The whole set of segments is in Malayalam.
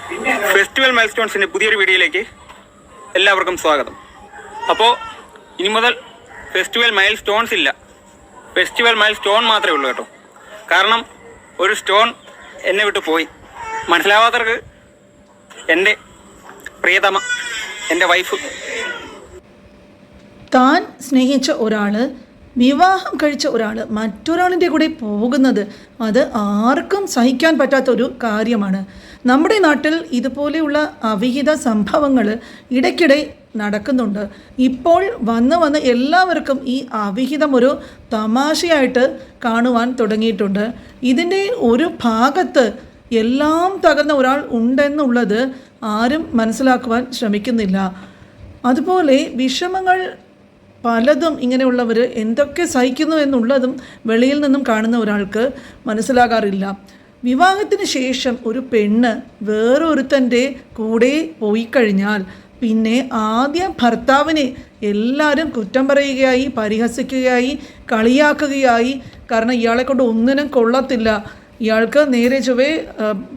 ഫെസ്റ്റിവൽ മൈൽ സ്റ്റോൺസിൻ്റെ പുതിയൊരു വീഡിയോയിലേക്ക് എല്ലാവർക്കും സ്വാഗതം. അപ്പോൾ ഇനി മുതൽ ഫെസ്റ്റിവൽ മൈൽ സ്റ്റോൺസ് ഇല്ല, ഫെസ്റ്റിവൽ മൈൽ സ്റ്റോൺ മാത്രമേ ഉള്ളൂ കേട്ടോ. കാരണം ഒരു സ്റ്റോൺ എന്നെ വിട്ട് പോയി. മനസ്സിലാവാത്തവർക്ക് എൻ്റെ പ്രിയതമ, എൻ്റെ വൈഫ്. താൻ സ്നേഹിച്ച ഒരാൾ, വിവാഹം കഴിച്ച ഒരാൾ മറ്റൊരാളിൻ്റെ കൂടെ പോകുന്നത് അത് ആർക്കും സഹിക്കാൻ പറ്റാത്തൊരു കാര്യമാണ്. നമ്മുടെ നാട്ടിൽ ഇതുപോലെയുള്ള അവിഹിത സംഭവങ്ങൾ ഇടയ്ക്കിടെ നടക്കുന്നുണ്ട്. ഇപ്പോൾ വന്ന് എല്ലാവർക്കും ഈ അവിഹിതം ഒരു തമാശയായിട്ട് കാണുവാൻ തുടങ്ങിയിട്ടുണ്ട്. ഇതിൻ്റെ ഒരു ഭാഗത്ത് എല്ലാം തകർന്ന ഒരാൾ ഉണ്ടെന്നുള്ളത് ആരും മനസ്സിലാക്കുവാൻ ശ്രമിക്കുന്നില്ല. അതുപോലെ വിഷമങ്ങൾ പലതും ഇങ്ങനെയുള്ളവർ എന്തൊക്കെ സഹിക്കുന്നു എന്നുള്ളതും വെളിയിൽ നിന്നും കാണുന്ന ഒരാൾക്ക് മനസ്സിലാകാറില്ല. വിവാഹത്തിന് ശേഷം ഒരു പെണ്ണ് വേറൊരുത്തൻ്റെ കൂടെ പോയി കഴിഞ്ഞാൽ പിന്നെ ആദ്യം ഭർത്താവിനെ എല്ലാവരും കുറ്റം പറയുകയായി, പരിഹസിക്കുകയായി, കളിയാക്കുകയായി. കാരണം ഇയാളെ കൊണ്ട് ഒന്നിനും കൊള്ളത്തില്ല, ഇയാൾക്ക് നേരെ ചൊവ്വേ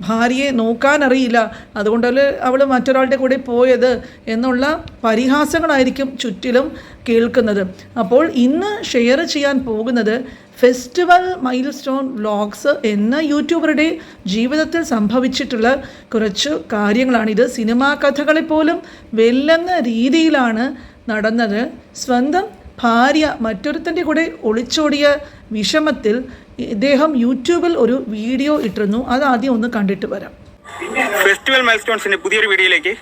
ഭാര്യയെ നോക്കാനറിയില്ല, അതുകൊണ്ടല്ലേ അവൾ മറ്റൊരാളുടെ കൂടെ പോയത് എന്നുള്ള പരിഹാസങ്ങളായിരിക്കും ചുറ്റിലും കേൾക്കുന്നത്. അപ്പോൾ ഇന്ന് ഷെയർ ചെയ്യാൻ പോകുന്നത് ഫെസ്റ്റിവൽ മൈൽ സ്റ്റോൺ വ്ലോഗ്സ് എന്ന യൂട്യൂബറുടെ ജീവിതത്തിൽ സംഭവിച്ചിട്ടുള്ള കുറച്ച് കാര്യങ്ങളാണിത്. സിനിമാ കഥകളെപ്പോലും വെല്ലുന്ന രീതിയിലാണ് നടന്നത്. സ്വന്തം ഭാര്യ മറ്റൊരുത്തൻ്റെ കൂടെ ഒളിച്ചോടിയ വിഷമത്തിൽ ഇദ്ദേഹം യൂട്യൂബിൽ ഒരു വീഡിയോ ഇട്ടിരുന്നു. അത് ആദ്യം ഒന്ന് കണ്ടിട്ട് വരാം. ഫെസ്റ്റിവൽ മൈൽ സ്റ്റോൺസിൻ്റെ പുതിയൊരു വീഡിയോയിലേക്ക്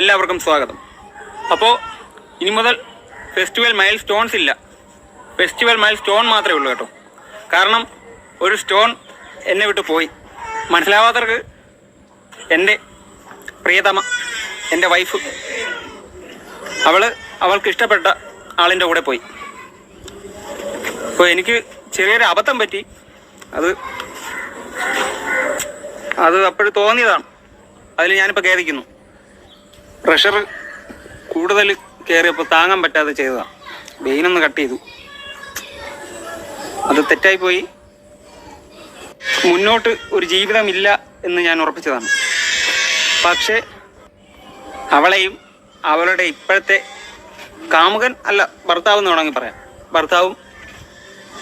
എല്ലാവർക്കും സ്വാഗതം. അപ്പോൾ ഇനി മുതൽ ഫെസ്റ്റിവൽ മൈൽ സ്റ്റോൺസ് ഇല്ല, ഫെസ്റ്റിവൽ മൈൽ സ്റ്റോൺ മാത്രമേ ഉള്ളൂ കേട്ടോ. കാരണം ഒരു സ്റ്റോൺ എന്നെ വിട്ട് പോയി. മനസ്സിലാവാത്തവർക്ക് എൻ്റെ പ്രിയതമ, എൻ്റെ വൈഫ്. അവൾക്ക് ഇഷ്ടപ്പെട്ട ആളിൻ്റെ കൂടെ പോയി. അപ്പോൾ എനിക്ക് ചെറിയൊരു അബദ്ധം പറ്റി. അത് അപ്പോഴും തോന്നിയതാണ്. അതിൽ ഞാനിപ്പോൾ ഖേദിക്കുന്നു. പ്രഷർ കൂടുതൽ കയറിയപ്പോൾ താങ്ങാൻ പറ്റാതെ ചെയ്തതാണ്. വെയിനൊന്ന് കട്ട് ചെയ്തു, അത് തെറ്റായിപ്പോയി. മുന്നോട്ട് ഒരു ജീവിതമില്ല എന്ന് ഞാൻ ഉറപ്പിച്ചതാണ്. പക്ഷേ അവളെയും അവളുടെ ഇപ്പോഴത്തെ കാമുകൻ അല്ല, ഭർത്താവ് എന്ന് വേണമെങ്കിൽ പറയാം, ഭർത്താവും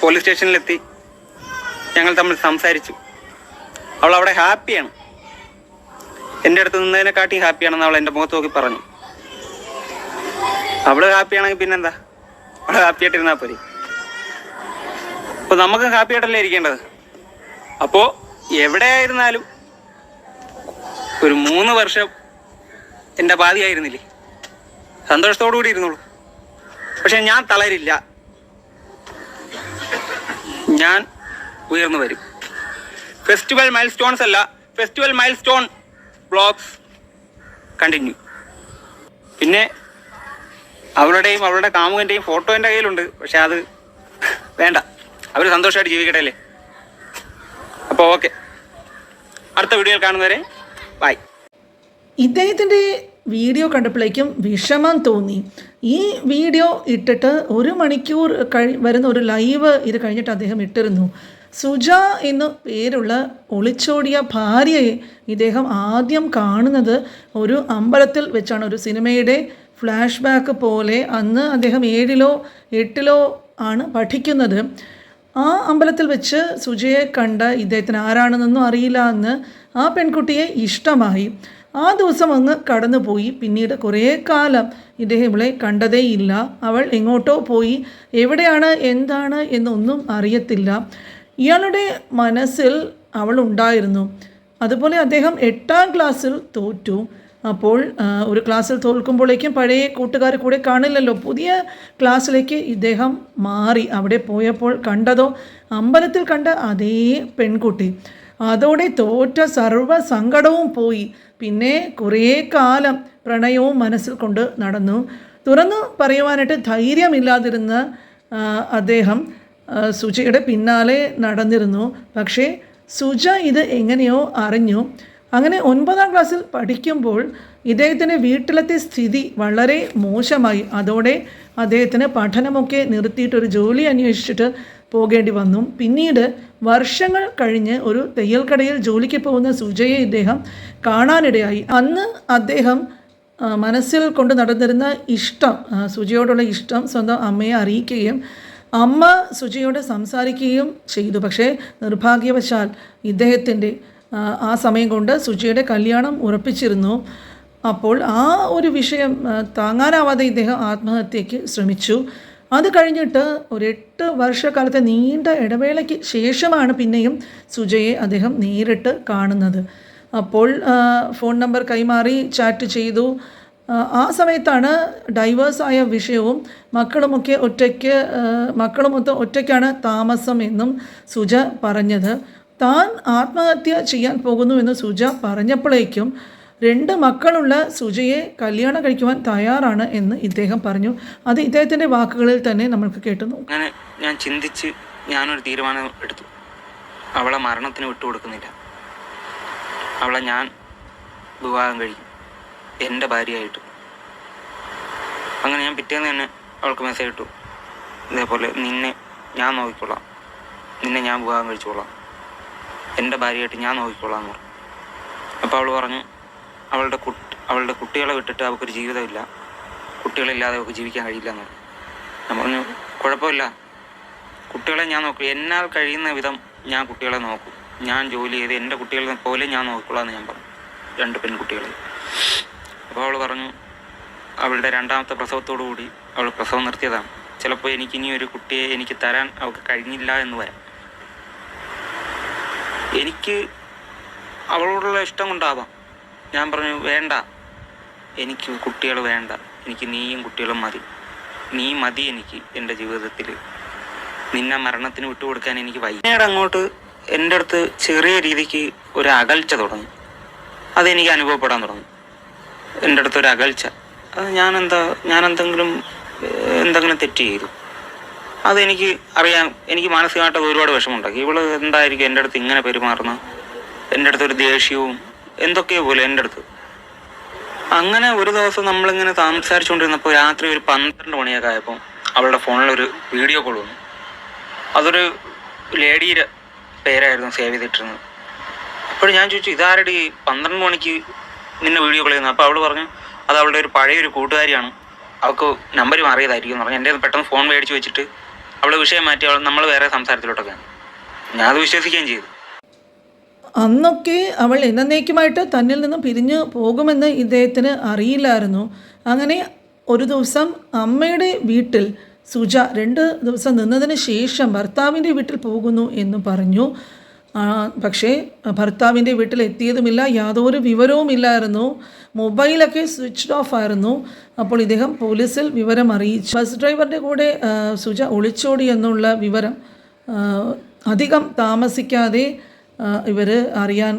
പോലീസ് സ്റ്റേഷനിലെത്തി. ഞങ്ങൾ തമ്മിൽ സംസാരിച്ചു. അവൾ അവിടെ ഹാപ്പിയാണ്, എൻ്റെ അടുത്ത് നിന്നതിനെക്കാട്ടി ഹാപ്പിയാണെന്ന് അവൾ എൻ്റെ മുഖത്ത് നോക്കി പറഞ്ഞു. അവൾ ഹാപ്പിയാണെങ്കിൽ പിന്നെന്താ, അവൾ ഹാപ്പിയായിട്ടിരുന്നാൽ പോരെ. അപ്പോൾ നമുക്ക് ഹാപ്പിയായിട്ടല്ലേ ഇരിക്കേണ്ടത്. അപ്പോൾ എവിടെയായിരുന്നാലും ഒരു 3 വർഷം എൻ്റെ ബാധ്യമായിരുന്നില്ലേ, സന്തോഷത്തോടു കൂടി ഇരുന്നുള്ളൂ. പക്ഷെ ഞാൻ തളരില്ല, ഞാൻ ഉയർന്നു വരും. ഫെസ്റ്റിവൽ മൈൽ സ്റ്റോൺസ് അല്ല, festival mile stone vlogs continue. പിന്നെ അവളുടെയും അവളുടെ കാമുകൻ്റെയും ഫോട്ടോ എൻ്റെ കയ്യിലുണ്ട്. പക്ഷെ അത് വേണ്ട, അവർ സന്തോഷമായിട്ട് ജീവിക്കട്ടെ അല്ലേ. അപ്പോൾ ഓക്കെ, അടുത്ത വീഡിയോയിൽ കാണുന്നവരെ ബൈ. ഇദ്ദേഹത്തിൻ്റെ വീഡിയോ കണ്ടപ്പോഴേക്കും വിഷമം തോന്നി. ഈ വീഡിയോ ഇട്ടിട്ട് 1 മണിക്കൂർ വരുന്ന ഒരു ലൈവ് ഇത് കഴിഞ്ഞിട്ട് അദ്ദേഹം ഇട്ടിരുന്നു. സുജ എന്നു പേരുള്ള ഒളിച്ചോടിയ ഭാര്യയെ ഇദ്ദേഹം ആദ്യം കാണുന്നത് ഒരു അമ്പലത്തിൽ വെച്ചാണ്. ഒരു സിനിമയുടെ ഫ്ലാഷ് ബാക്ക് പോലെ. അന്ന് അദ്ദേഹം 7-ലോ 8-ലോ ആണ് പഠിക്കുന്നത്. ആ അമ്പലത്തിൽ വെച്ച് സുജയെ കണ്ട ഇദ്ദേഹത്തിന് ആരാണെന്നൊന്നും അറിയില്ല എന്ന് ആ പെൺകുട്ടിയെ ഇഷ്ടമായി. ആ ദിവസം അങ്ങ് കടന്നുപോയി. പിന്നീട് കുറേ കാലം ഇദ്ദേഹം ഇവളെ കണ്ടതേയില്ല. അവൾ എങ്ങോട്ടോ പോയി, എവിടെയാണ് എന്താണ് എന്നൊന്നും അറിയത്തില്ല. ഇയാളുടെ മനസ്സിൽ അവൾ ഉണ്ടായിരുന്നു. അതുപോലെ അദ്ദേഹം 8ാം ക്ലാസ്സിൽ തോറ്റു. അപ്പോൾ ഒരു ക്ലാസ്സിൽ തോൽക്കുമ്പോഴേക്കും പഴയ കൂട്ടുകാർ കൂടെ കാണില്ലല്ലോ, പുതിയ ക്ലാസ്സിലേക്ക് ഇദ്ദേഹം മാറി. അവിടെ പോയപ്പോൾ കണ്ടതോ അമ്പലത്തിൽ കണ്ട അതേ പെൺകുട്ടി. അതോടെ തോറ്റ സർവ്വ സങ്കടവും പോയി. പിന്നെ കുറേ കാലം പ്രണയവും മനസ്സിൽ കൊണ്ട് നടന്നു. തുറന്നു പറയുവാനായിട്ട് ധൈര്യമില്ലാതിരുന്ന അദ്ദേഹം സുജയുടെ പിന്നാലെ നടന്നിരുന്നു. പക്ഷേ സുജ ഇത് എങ്ങനെയോ അറിഞ്ഞു. അങ്ങനെ 9ാം ക്ലാസ്സിൽ പഠിക്കുമ്പോൾ ഇദ്ദേഹത്തിൻ്റെ വീട്ടിലത്തെ സ്ഥിതി വളരെ മോശമായി. അതോടെ അദ്ദേഹത്തിന് പഠനമൊക്കെ നിർത്തിയിട്ടൊരു ജോലി അന്വേഷിച്ചിട്ട് പോകേണ്ടി വന്നു. പിന്നീട് വർഷങ്ങൾ കഴിഞ്ഞ് ഒരു തയ്യൽക്കടയിൽ ജോലിക്ക് പോകുന്ന സുജയെ ഇദ്ദേഹം കാണാനിടയായി. അന്ന് അദ്ദേഹം മനസ്സിൽ കൊണ്ട് നടന്നിരുന്ന ഇഷ്ടം, സുജയോടുള്ള ഇഷ്ടം സ്വന്തം അമ്മയെ അറിയിക്കുകയും അമ്മ സുജയോട് സംസാരിക്കുകയും ചെയ്തു. പക്ഷേ നിർഭാഗ്യവശാൽ ഇദ്ദേഹത്തിൻ്റെ ആ സമയം കൊണ്ട് സുജയുടെ കല്യാണം ഉറപ്പിച്ചിരുന്നു. അപ്പോൾ ആ ഒരു വിഷയം താങ്ങാനാവാതെ ഇദ്ദേഹം ആത്മഹത്യയ്ക്ക് ശ്രമിച്ചു. അത് കഴിഞ്ഞിട്ട് ഒരു 8 വർഷക്കാലത്തെ നീണ്ട ഇടവേളയ്ക്ക് ശേഷമാണ് പിന്നെയും സുജയെ അദ്ദേഹം നേരിട്ട് കാണുന്നത്. അപ്പോൾ ഫോൺ നമ്പർ കൈമാറി ചാറ്റ് ചെയ്തു. ആ സമയത്താണ് ഡൈവേഴ്സായ വിഷയവും മക്കളുമൊത്ത് ഒറ്റയ്ക്കാണ് താമസം എന്നും സുജ പറഞ്ഞത്. താൻ ആത്മഹത്യ ചെയ്യാൻ പോകുന്നു എന്ന് സുജ പറഞ്ഞപ്പോഴേക്കും 2 മക്കളുള്ള സുജയെ കല്യാണം കഴിക്കുവാൻ തയ്യാറാണ് എന്ന് ഇദ്ദേഹം പറഞ്ഞു. അത് ഇദ്ദേഹത്തിൻ്റെ വാക്കുകളിൽ തന്നെ നമ്മൾക്ക് കേട്ടു നോക്കാം. അങ്ങനെ ഞാൻ ചിന്തിച്ച് ഞാനൊരു തീരുമാനം എടുത്തു. അവളെ മരണത്തിന് വിട്ടുകൊടുക്കുന്നില്ല. അവളെ ഞാൻ വിവാഹം കഴിക്കും, എൻ്റെ ഭാര്യയായിട്ട്. അങ്ങനെ ഞാൻ പിറ്റേന്ന് തന്നെ അവൾക്ക് മെസ്സേജ് ഇട്ടു, ഇതേപോലെ നിന്നെ ഞാൻ നോക്കിക്കൊള്ളാം, നിന്നെ ഞാൻ വിവാഹം കഴിച്ചോളാം, എൻ്റെ ഭാര്യയായിട്ട് ഞാൻ നോക്കിക്കൊള്ളാം എന്ന് പറഞ്ഞു. അപ്പോൾ അവൾ പറഞ്ഞു അവളുടെ കുട്ടികളെ വിട്ടിട്ട് അവൾക്കൊരു ജീവിതമില്ല, കുട്ടികളില്ലാതെ അവൾക്ക് ജീവിക്കാൻ കഴിയില്ല എന്ന് പറഞ്ഞു. ഞാൻ പറഞ്ഞു കുഴപ്പമില്ല, കുട്ടികളെ ഞാൻ നോക്കും, എന്നാൽ കഴിയുന്ന വിധം ഞാൻ കുട്ടികളെ നോക്കും, ഞാൻ ജോലി ചെയ്ത് എൻ്റെ കുട്ടികളെ പോലെ ഞാൻ നോക്കിക്കൊള്ളാം എന്ന് ഞാൻ പറഞ്ഞു. 2 പെൺകുട്ടികളെ. അപ്പോൾ അവൾ പറഞ്ഞു അവളുടെ 2ാമത്തെ പ്രസവത്തോടു കൂടി അവൾ പ്രസവം നിർത്തിയതാണ്. ചിലപ്പോൾ എനിക്കിനി ഒരു കുട്ടിയെ എനിക്ക് തരാൻ അവൾക്ക് കഴിഞ്ഞില്ല എന്ന് വരാം. എനിക്ക് അവളോടുള്ള ഇഷ്ടം കൊണ്ടാവാം. ഞാൻ പറഞ്ഞു വേണ്ട, എനിക്ക് കുട്ടികൾ വേണ്ട, എനിക്ക് നീയും കുട്ടികളും മതി, നീ മതി എനിക്ക് എൻ്റെ ജീവിതത്തിൽ, നിന്നെ മരണത്തിന് വിട്ടുകൊടുക്കാൻ എനിക്ക് വയ്യ. പിന്നീട് അങ്ങോട്ട് എൻ്റെ അടുത്ത് ചെറിയ രീതിക്ക് ഒരു അകൽച്ച തുടങ്ങി. അതെനിക്ക് അനുഭവപ്പെടാൻ തുടങ്ങി. എൻ്റെ അടുത്തൊരു അകൽച്ച. അത് ഞാൻ എന്തെങ്കിലും തെറ്റ് ചെയ്തു, അതെനിക്ക് അറിയാം. എനിക്ക് മാനസികമായിട്ട് ഒരുപാട് വിഷമമുണ്ടാക്കി. ഇവള് എന്തായിരിക്കും എൻ്റെ അടുത്ത് ഇങ്ങനെ പെരുമാറുന്നത്, എൻ്റെ അടുത്തൊരു ദേഷ്യവും എന്തൊക്കെയോ പോലെ എൻ്റെ അടുത്ത്. അങ്ങനെ ഒരു ദിവസം നമ്മളിങ്ങനെ സംസാരിച്ചുകൊണ്ടിരുന്നപ്പോൾ രാത്രി ഒരു 12 മണിയൊക്കെ ആയപ്പോൾ അവളുടെ ഫോണിലൊരു വീഡിയോ കോൾ വന്നു. അതൊരു ലേഡിയുടെ പേരായിരുന്നു സേവ് ചെയ്തിട്ടിരുന്നത്. അപ്പോൾ ഞാൻ ചോദിച്ചു ഇതാരുടെ 12 മണിക്ക് നിന്നെ വീഡിയോ കോൾ ചെയ്യുന്നത്? അപ്പോൾ അവൾ പറഞ്ഞു അത് അവളുടെ ഒരു പഴയൊരു കൂട്ടുകാരിയാണ്, അവൾക്ക് നമ്പർ മാറിയതായിരിക്കും എന്ന് പറഞ്ഞു. എൻ്റെ പെട്ടെന്ന് ഫോൺ മേടിച്ച് വെച്ചിട്ട് അവൾ വിഷയം മാറ്റി നമ്മൾ വേറെ സംസാരത്തിലോട്ടൊക്കെയാണ്. ഞാൻ അത് വിശ്വസിക്കുകയും ചെയ്തു. അന്നൊക്കെ അവൾ എന്നേക്കുമായിട്ട് തന്നിൽ നിന്നും പിരിഞ്ഞു പോകുമെന്ന് ഇദ്ദേഹത്തിന് അറിയില്ലായിരുന്നു. അങ്ങനെ ഒരു ദിവസം അമ്മയുടെ വീട്ടിൽ സുജ 2 ദിവസം നിന്നതിന് ശേഷം ഭർത്താവിൻ്റെ വീട്ടിൽ പോകുന്നു എന്ന് പറഞ്ഞു. പക്ഷേ ഭർത്താവിൻ്റെ വീട്ടിൽ എത്തിയതുമില്ല, യാതൊരു വിവരവുമില്ലായിരുന്നു. മൊബൈലൊക്കെ സ്വിച്ച്ഡ് ഓഫ് ആയിരുന്നു. അപ്പോൾ ഇദ്ദേഹം പോലീസിൽ വിവരം അറിയിച്ചു. ബസ് ഡ്രൈവറുടെ കൂടെ സുജ ഒളിച്ചോടി എന്നുള്ള വിവരം അധികം താമസിക്കാതെ ഇവർ അറിയാൻ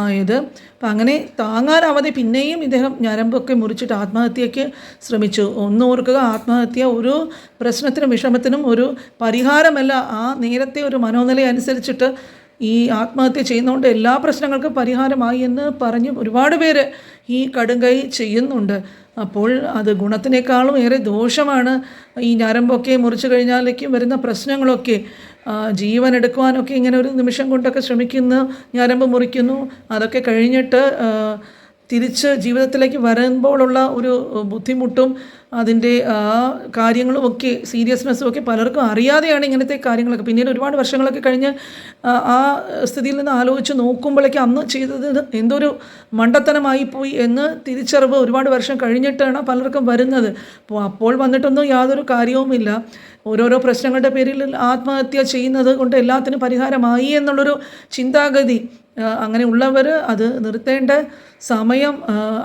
ആയത്. അപ്പം അങ്ങനെ താങ്ങാനാവാതെ പിന്നെയും ഇദ്ദേഹം ഞരമ്പൊക്കെ മുറിച്ചിട്ട് ആത്മഹത്യയ്ക്ക് ശ്രമിച്ചു. ഓർക്കുക, ആത്മഹത്യ ഒരു പ്രശ്നത്തിനും വിഷമത്തിനും ഒരു പരിഹാരമല്ല. ആ നേരത്തെ ഒരു മനോനില അനുസരിച്ചിട്ട് ഈ ആത്മഹത്യ ചെയ്യുന്നതുകൊണ്ട് എല്ലാ പ്രശ്നങ്ങൾക്കും പരിഹാരമായി എന്ന് പറഞ്ഞ് ഒരുപാട് പേര് ഈ കടുങ്കൈ ചെയ്യുന്നുണ്ട്. അപ്പോൾ അത് ഗുണത്തിനേക്കാളും ഏറെ ദോഷമാണ്. ഈ ഞരമ്പൊക്കെ മുറിച്ചു കഴിഞ്ഞാലേക്കും വരുന്ന പ്രശ്നങ്ങളൊക്കെ, ജീവൻ എടുക്കുവാനൊക്കെ ഇങ്ങനെ ഒരു നിമിഷം കൊണ്ടൊക്കെ ശ്രമിക്കുന്നു, ഞരമ്പ് മുറിക്കുന്നു. അതൊക്കെ കഴിഞ്ഞിട്ട് തിരിച്ച് ജീവിതത്തിലേക്ക് വരുമ്പോഴുള്ള ഒരു ബുദ്ധിമുട്ടും അതിൻ്റെ കാര്യങ്ങളുമൊക്കെ സീരിയസ്നെസ്സും ഒക്കെ പലർക്കും അറിയാതെയാണ് ഇങ്ങനത്തെ കാര്യങ്ങളൊക്കെ. പിന്നീട് ഒരുപാട് വർഷങ്ങളൊക്കെ കഴിഞ്ഞ് ആ സ്ഥിതിയിൽ നിന്ന് ആലോചിച്ച് നോക്കുമ്പോഴേക്കും അന്ന് ചെയ്തത് എന്തൊരു മണ്ടത്തനമായിപ്പോയി എന്ന് തിരിച്ചറിവ് ഒരുപാട് വർഷം കഴിഞ്ഞിട്ടാണ് പലർക്കും വരുന്നത്. അപ്പോൾ വന്നിട്ടൊന്നും യാതൊരു കാര്യവുമില്ല. ഓരോരോ പ്രശ്നങ്ങളുടെ പേരിൽ ആത്മഹത്യ ചെയ്യുന്നത് കൊണ്ട് എല്ലാത്തിനും പരിഹാരമായി എന്നുള്ളൊരു ചിന്താഗതി അങ്ങനെയുള്ളവർ അത് നിർത്തേണ്ട സമയം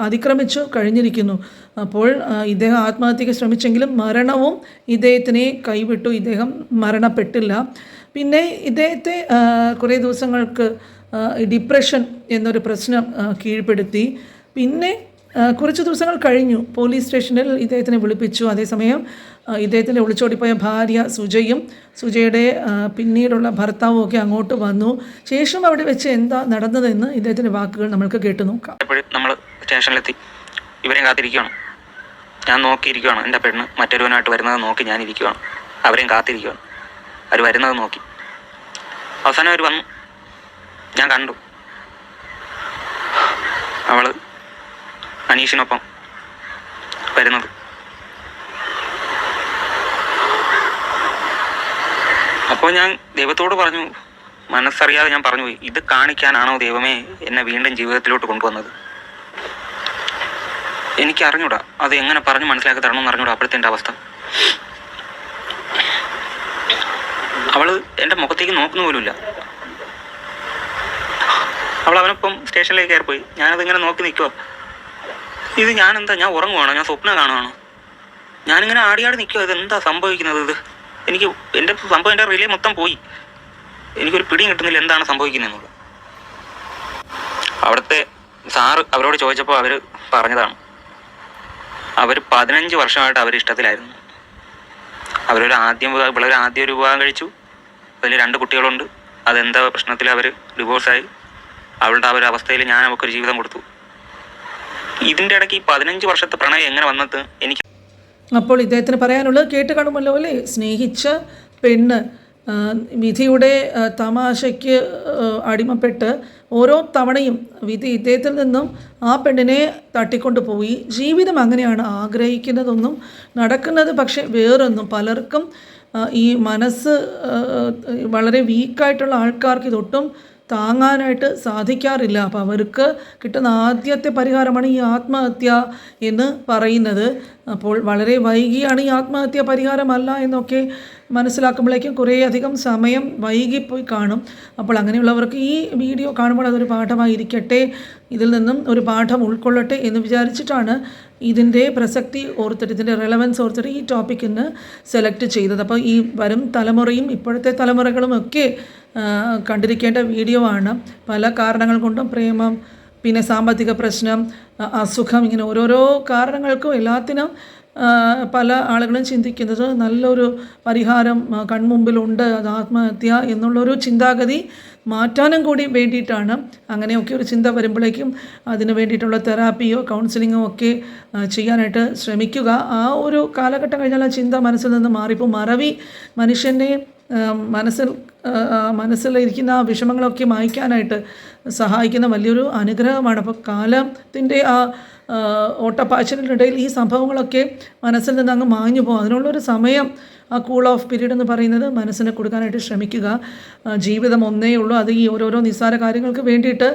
അതിക്രമിച്ചു കഴിഞ്ഞിരിക്കുന്നു. അപ്പോൾ ഇദ്ദേഹം ആത്മഹത്യയ്ക്ക് ശ്രമിച്ചെങ്കിലും മരണവും ഇദ്ദേഹത്തിനെ കൈവിട്ടു. ഇദ്ദേഹം മരണപ്പെട്ടില്ല. പിന്നെ ഇദ്ദേഹത്തെ കുറേ ദിവസങ്ങൾക്ക് ഡിപ്രഷൻ എന്നൊരു പ്രശ്നം കീഴ്പ്പെടുത്തി. പിന്നെ കുറച്ച് ദിവസങ്ങൾ കഴിഞ്ഞു പോലീസ് സ്റ്റേഷനിൽ ഇദ്ദേഹത്തിനെ വിളിപ്പിച്ചു. അതേസമയം ഇദ്ദേഹത്തിൻ്റെ ഒളിച്ചോടിപ്പോയ ഭാര്യ സുജയും സുജയുടെ പിന്നീടുള്ള ഭർത്താവും ഒക്കെ അങ്ങോട്ട് വന്നു. ശേഷം അവിടെ വെച്ച് എന്താ നടന്നതെന്ന് ഇദ്ദേഹത്തിൻ്റെ വാക്കുകൾ നമ്മൾക്ക് കേട്ടു നോക്കാം. നമ്മൾ സ്റ്റേഷനിലെത്തി ഇവരെയും കാത്തിരിക്കുകയാണ്. ഞാൻ നോക്കിയിരിക്കുകയാണ്. എൻ്റെ പെണ്ണ് മറ്റൊരുവനായിട്ട് വരുന്നത് നോക്കി ഞാനിരിക്കുകയാണ്. അവരെയും കാത്തിരിക്കുകയാണ്. അവർ വരുന്നത് നോക്കി. അവസാനം അവർ വന്നു, ഞാൻ കണ്ടു. അവൾ അനീഷിനൊപ്പം വരുന്നത്. അപ്പോൾ ഞാൻ ദൈവത്തോട് പറഞ്ഞു, മനസ്സറിയാതെ ഞാൻ പറഞ്ഞു പോയി, ഇത് കാണിക്കാനാണോ ദൈവമേ എന്നെ വീണ്ടും ജീവിതത്തിലോട്ട് കൊണ്ടുവന്നത്? എനിക്ക് അറിഞ്ഞൂടാ, അത് എങ്ങനെ പറഞ്ഞ് മനസ്സിലാക്കി തരണമെന്ന് അറിഞ്ഞൂടാ. അപ്പോഴത്തെ എൻ്റെ അവസ്ഥ, അവള് എൻ്റെ മുഖത്തേക്ക് നോക്കുന്ന പോലുമില്ല. അവനൊപ്പം സ്റ്റേഷനിലേക്ക് കയറിപ്പോയി. ഞാനതിങ്ങനെ നോക്കി നിൽക്കുക. ഇത് ഞാനെന്താ, ഞാൻ ഉറങ്ങുവാണോ, ഞാൻ സ്വപ്നം കാണുവാണോ? ഞാനിങ്ങനെ ആടിയാടി നിൽക്കുക. ഇതെന്താ സംഭവിക്കുന്നത്? ഇത് എനിക്ക് എൻ്റെ സംഭവം, എൻ്റെ റിലേ മൊത്തം പോയി. എനിക്കൊരു പിടിയും കിട്ടുന്നില്ല എന്താണ് സംഭവിക്കുന്നതെന്നുള്ളത്. അവിടുത്തെ സാറ് അവരോട് ചോദിച്ചപ്പോൾ അവർ പറഞ്ഞതാണ്, അവർ 15 വർഷമായിട്ട് അവർ ഇഷ്ടത്തിലായിരുന്നു. വളരെ ആദ്യം ഒരു വിവാഹം കഴിച്ചു. അതിൽ 2 കുട്ടികളുണ്ട്. അതെന്താ പ്രശ്നത്തിൽ അവർ ഡിവോഴ്സായി. അവളുടെ ആ ഒരു അവസ്ഥയിൽ ഞാൻ അവൾക്കൊരു ജീവിതം കൊടുത്തു. ഇതിൻ്റെ ഇടയ്ക്ക് ഈ 15 വർഷത്തെ പ്രണയം എങ്ങനെ വന്നത് എനിക്ക്. അപ്പോൾ ഇദ്ദേഹത്തിന് പറയാനുള്ളത് കേട്ട് കാണുമല്ലോ അല്ലേ? സ്നേഹിച്ച പെണ്ണ് വിധിയുടെ തമാശയ്ക്ക് അടിമപ്പെട്ട് ഓരോ തവണയും വിധി ഇദ്ദേഹത്തിൽ നിന്നും ആ പെണ്ണിനെ തട്ടിക്കൊണ്ടു പോയി. ജീവിതം അങ്ങനെയാണ്, ആഗ്രഹിക്കുന്നതൊന്നും നടക്കുന്നത് പക്ഷെ വേറൊന്നും. പലർക്കും ഈ മനസ്സ് വളരെ വീക്കായിട്ടുള്ള ആൾക്കാർക്ക് ഇതൊട്ടും താങ്ങാനായിട്ട് സാധിക്കാറില്ല. അപ്പോൾ അവർക്ക് കിട്ടുന്ന ആദ്യത്തെ പരിഹാരമാണ് ഈ ആത്മഹത്യ എന്ന് പറയുന്നത്. അപ്പോൾ വളരെ വൈകിയാണ് ഈ ആത്മഹത്യ പരിഹാരമല്ല എന്നൊക്കെ മനസ്സിലാക്കുമ്പോഴേക്കും കുറേയധികം സമയം വൈകിപ്പോയി കാണും. അപ്പോൾ അങ്ങനെയുള്ളവർക്ക് ഈ വീഡിയോ കാണുമ്പോൾ അതൊരു പാഠമായിരിക്കട്ടെ, ഇതിൽ നിന്നും ഒരു പാഠം ഉൾക്കൊള്ളട്ടെ എന്ന് വിചാരിച്ചിട്ടാണ് ഇതിൻ്റെ പ്രസക്തി ഓർത്തിട്ട്, ഇതിൻ്റെ റെലവൻസ് ഓർത്തിട്ട് ഈ ടോപ്പിക് ഇന്ന് സെലക്ട് ചെയ്തത്. അപ്പോൾ ഈ വരും തലമുറയും ഇപ്പോഴത്തെ തലമുറകളും ഒക്കെ കണ്ടിരിക്കേണ്ട വീഡിയോ ആണ്. പല കാരണങ്ങൾ കൊണ്ടും പ്രേമം, പിന്നെ സാമ്പത്തിക പ്രശ്നം, അസുഖം, ഇങ്ങനെ ഓരോരോ കാരണങ്ങൾക്കും എല്ലാത്തിനും പല ആളുകളും ചിന്തിക്കുന്നത് നല്ലൊരു പരിഹാരം കൺമുമ്പിലുണ്ട്, അത് ആത്മഹത്യ എന്നുള്ളൊരു ചിന്താഗതി മാറ്റാനും കൂടി വേണ്ടിയിട്ടാണ്. അങ്ങനെയൊക്കെ ഒരു ചിന്ത വരുമ്പോഴേക്കും അതിന് വേണ്ടിയിട്ടുള്ള തെറാപ്പിയോ കൗൺസിലിങ്ങോ ഒക്കെ ചെയ്യാനായിട്ട് ശ്രമിക്കുക. ആ ഒരു കാലഘട്ടം കഴിഞ്ഞാൽ ആ ചിന്ത മനസ്സിൽ നിന്ന് മാറിപ്പോൾ മറവി മനുഷ്യൻ്റെ മനസ്സിലിരിക്കുന്ന ആ വിഷമങ്ങളൊക്കെ മായ്ക്കാനായിട്ട് സഹായിക്കുന്ന വലിയൊരു അനുഗ്രഹമാണ്. അപ്പോൾ കാലത്തിൻ്റെ ആ ഓട്ടപ്പാച്ചിലിനിടയിൽ ഈ സംഭവങ്ങളൊക്കെ മനസ്സിൽ നിന്ന് അങ്ങ് മാഞ്ഞു പോകും. അതിനുള്ളൊരു സമയം, ആ കൂൾ ഓഫ് പീരീഡ് എന്ന് പറയുന്നത് മനസ്സിന് കൊടുക്കാനായിട്ട് ശ്രമിക്കുക. ജീവിതം ഒന്നേ ഉള്ളൂ, അത് ഈ ഓരോരോ നിസ്സാര കാര്യങ്ങൾക്ക് വേണ്ടിയിട്ട്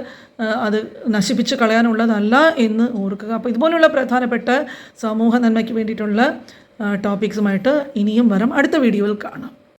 അത് നശിപ്പിച്ച് കളയാനുള്ളതല്ല എന്ന് ഓർക്കുക. അപ്പോൾ ഇതുപോലുള്ള പ്രധാനപ്പെട്ട സമൂഹ നന്മയ്ക്ക് വേണ്ടിയിട്ടുള്ള ടോപ്പിക്സുമായിട്ട് ഇനിയും വരാം. അടുത്ത വീഡിയോയിൽ കാണാം.